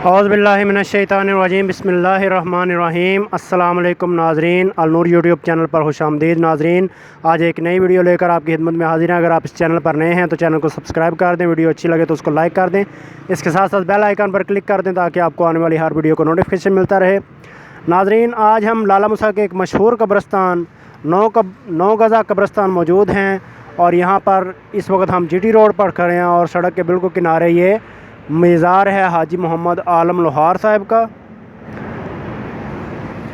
औज़ु बिल्लाहि मिनश्शैतानिर्रजीम बिस्मिल्लाहिर्रहमानिर्रहीम। अस्सलाम वालेकुम नाज़रीन, अलनूर यूट्यूब चैनल पर खुशामदीद। नाज़रीन, आज एक नई वीडियो लेकर आपकी खिदमत में हाजिर हैं। अगर आप इस चैनल पर नए हैं तो चैनल को सब्सक्राइब कर दें, वीडियो अच्छी लगे तो उसको लाइक कर दें, इसके साथ साथ बेल आइकन पर क्लिक कर दें ताकि आपको आने वाली हर वीडियो को नोटिफिकेशन मिलता रहे। नाज़रीन, आज हम लाला मूसा के एक मशहूर कब्रस्तान नौ गज़ा कब्रस्तान मौजूद हैं और यहाँ पर इस वक्त हम GT रोड पर खड़े हैं और सड़क के बिल्कुल किनारे ये मज़ार है हाजी मोहम्मद आलम लोहार साहब का।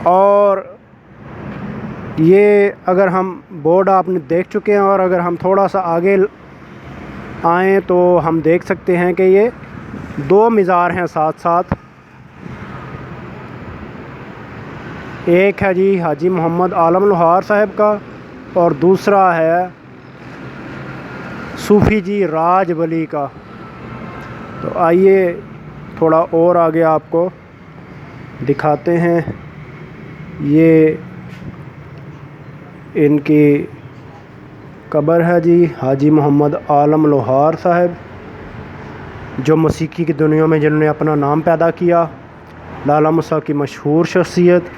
और ये अगर हम बोर्ड आपने देख चुके हैं और अगर हम थोड़ा सा आगे आएँ तो हम देख सकते हैं कि ये दो मज़ार हैं साथ साथ। एक है जी हाजी मोहम्मद आलम लोहार साहब का और दूसरा है सूफ़ी जी राज वली का। तो आइए थोड़ा और आगे आपको दिखाते हैं। ये इनकी कब्र है जी हाजी मोहम्मद आलम लोहार साहब, जो मौसीकी की दुनिया में जिन्होंने अपना नाम पैदा किया, लाला मूसा की मशहूर शख्सियत,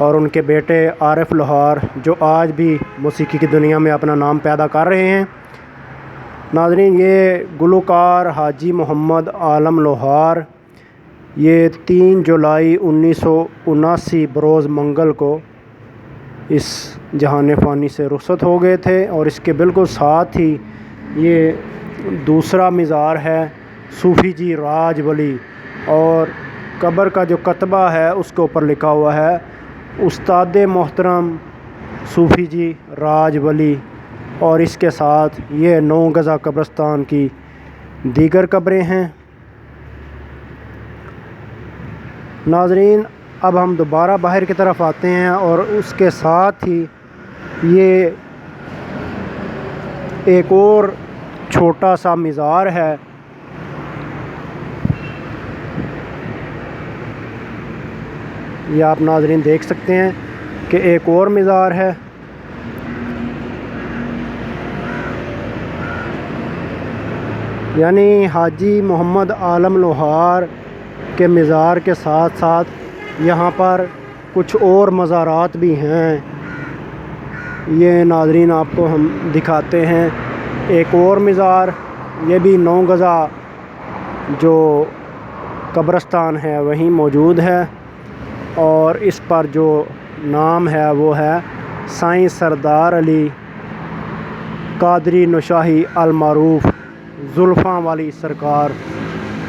और उनके बेटे आरिफ लोहार जो आज भी मौसीकी की दुनिया में अपना नाम पैदा कर रहे हैं। नाज़रीन, ये गुलकार हाजी मोहम्मद आलम लोहार ये 3 जुलाई 1979 बरोज़ मंगल को इस जहान फ़ानी से रुखसत हो गए थे। और इसके बिल्कुल साथ ही ये दूसरा मज़ार है सूफ़ी जी राज वली, और कब्र का जो कतबा है उसके ऊपर लिखा हुआ है उस्ताद मोहतरम सूफ़ी जी राज वली। और इसके साथ ये 9 गज़ा कब्रस्तान की दीगर कब्रें हैं। नाज़रीन, अब हम दोबारा बाहर की तरफ आते हैं और उसके साथ ही ये एक और छोटा सा मज़ार है। ये आप नाज़रीन देख सकते हैं कि एक और मज़ार है। यानी हाजी मोहम्मद आलम लोहार के मज़ार के साथ साथ यहाँ पर कुछ और मज़ारात भी हैं। ये नाज़रीन आपको हम दिखाते हैं एक और मज़ार, ये भी 9 गज़ा जो कब्रस्तान है वहीं मौजूद है। और इस पर जो नाम है वो है साईं सरदार अली कादरी नौशाही अल मारूफ जुल्फ़ां वाली सरकार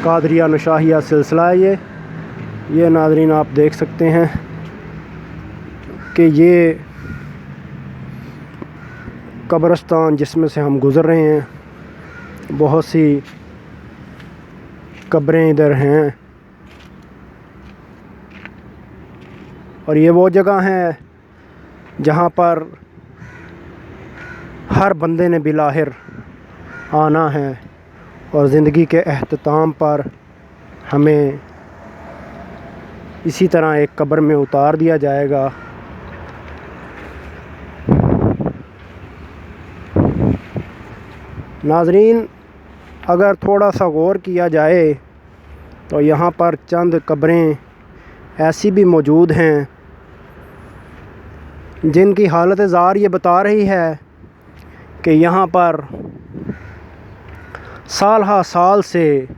कादरिया नौशाहिया सिलसिला है ये नाज़रीन आप देख सकते हैं कि ये कब्रस्तान जिसमें से हम गुज़र रहे हैं, बहुत सी कब्रें इधर हैं। और ये वो जगह है जहाँ पर हर बंदे ने बिलाहिर आना है और ज़िंदगी के अख्ताम पर हमें इसी तरह एक कब्र में उतार दिया जाएगा। नाज़रीन, अगर थोड़ा सा गौर किया जाए तो यहाँ पर चंद कब्रें ऐसी भी मौजूद हैं जिनकी हालत ज़ार ये बता रही है कि यहाँ पर साल हा साल से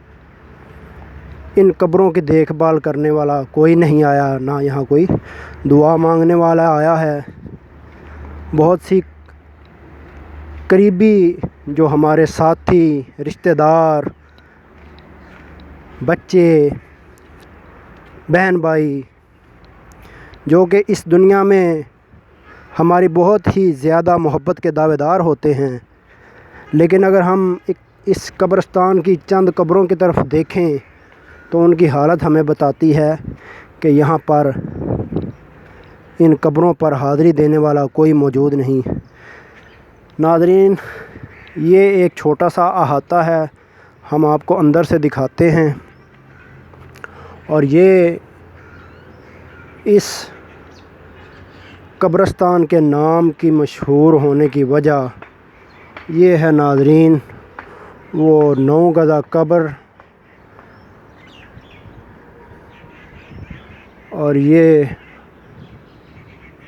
इन कब्रों की देखभाल करने वाला कोई नहीं आया, ना यहाँ कोई दुआ मांगने वाला आया है। बहुत सी करीबी जो हमारे साथी, रिश्तेदार, बच्चे, बहन भाई जो कि इस दुनिया में हमारी बहुत ही ज़्यादा मोहब्बत के दावेदार होते हैं, लेकिन अगर हम इस कब्रस्तान की चंद कब्रों की तरफ देखें तो उनकी हालत हमें बताती है कि यहाँ पर इन कब्रों पर हाज़िरी देने वाला कोई मौजूद नहीं। नाज़रीन, ये एक छोटा सा अहाता है, हम आपको अंदर से दिखाते हैं। और ये इस कब्रस्तान के नाम की मशहूर होने की वजह ये है नाज़रीन, वो 9 गज़ा कब्र اور یہ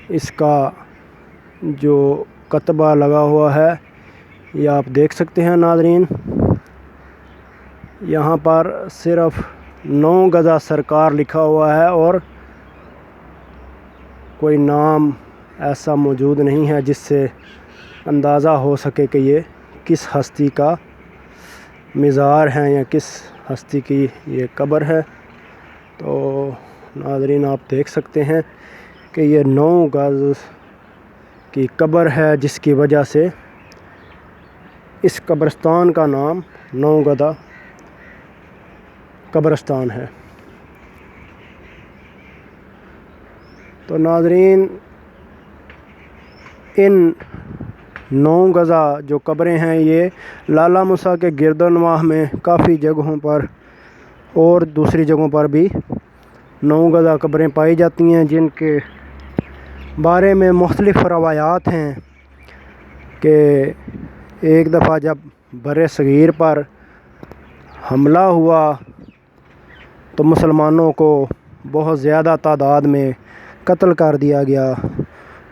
اس کا جو کتبہ لگا ہوا ہے یہ آپ دیکھ سکتے ہیں ناظرین۔ یہاں پر صرف 9 گزا سرکار لکھا ہوا ہے اور کوئی نام ایسا موجود نہیں ہے جس سے اندازہ ہو سکے کہ یہ کس ہستی کا مزار ہے یا کس ہستی کی یہ قبر ہے۔ تو ناظرین آپ دیکھ سکتے ہیں کہ یہ 9 گز کی قبر ہے، جس کی وجہ سے اس قبرستان کا نام 9 گزا قبرستان ہے۔ تو ناظرین ان 9 گزا جو قبریں ہیں یہ لالہ موسیٰ کے گرد و نواح میں کافی جگہوں پر اور دوسری جگہوں پر بھی 9 گزا قبریں پائی جاتی ہیں، جن کے بارے میں مختلف روایات ہیں کہ ایک دفعہ جب بر صغیر پر حملہ ہوا تو مسلمانوں کو بہت زیادہ تعداد میں قتل کر دیا گیا،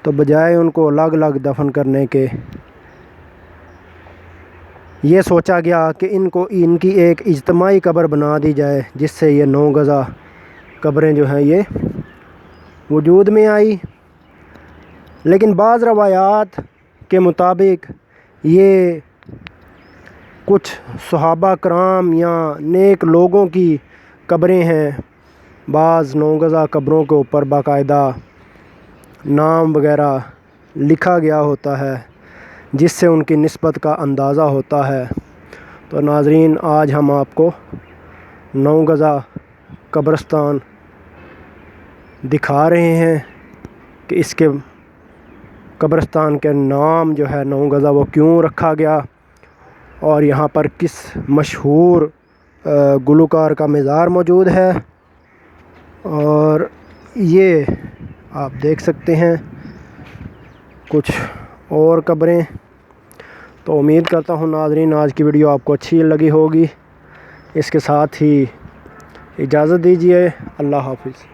تو بجائے ان کو الگ الگ دفن کرنے کے یہ سوچا گیا کہ ان کی ایک اجتماعی قبر بنا دی جائے، جس سے یہ 9 گزا قبریں جو ہیں یہ وجود میں آئی۔ لیکن بعض روایات کے مطابق یہ کچھ صحابہ کرام یا نیک لوگوں کی قبریں ہیں۔ بعض 9 گزا قبروں کے اوپر باقاعدہ نام وغیرہ لکھا گیا ہوتا ہے، جس سے ان کی نسبت کا اندازہ ہوتا ہے۔ تو ناظرین آج ہم آپ کو 9 گزا قبرستان دکھا رہے ہیں کہ اس کے قبرستان کے نام جو ہے 9 گزا وہ کیوں رکھا گیا، اور یہاں پر کس مشہور گلوکار کا مزار موجود ہے۔ اور یہ آپ دیکھ سکتے ہیں کچھ اور قبریں۔ تو امید کرتا ہوں ناظرین آج کی ویڈیو آپ کو اچھی لگی ہوگی۔ اس کے ساتھ ہی اجازت دیجیے، اللہ حافظ۔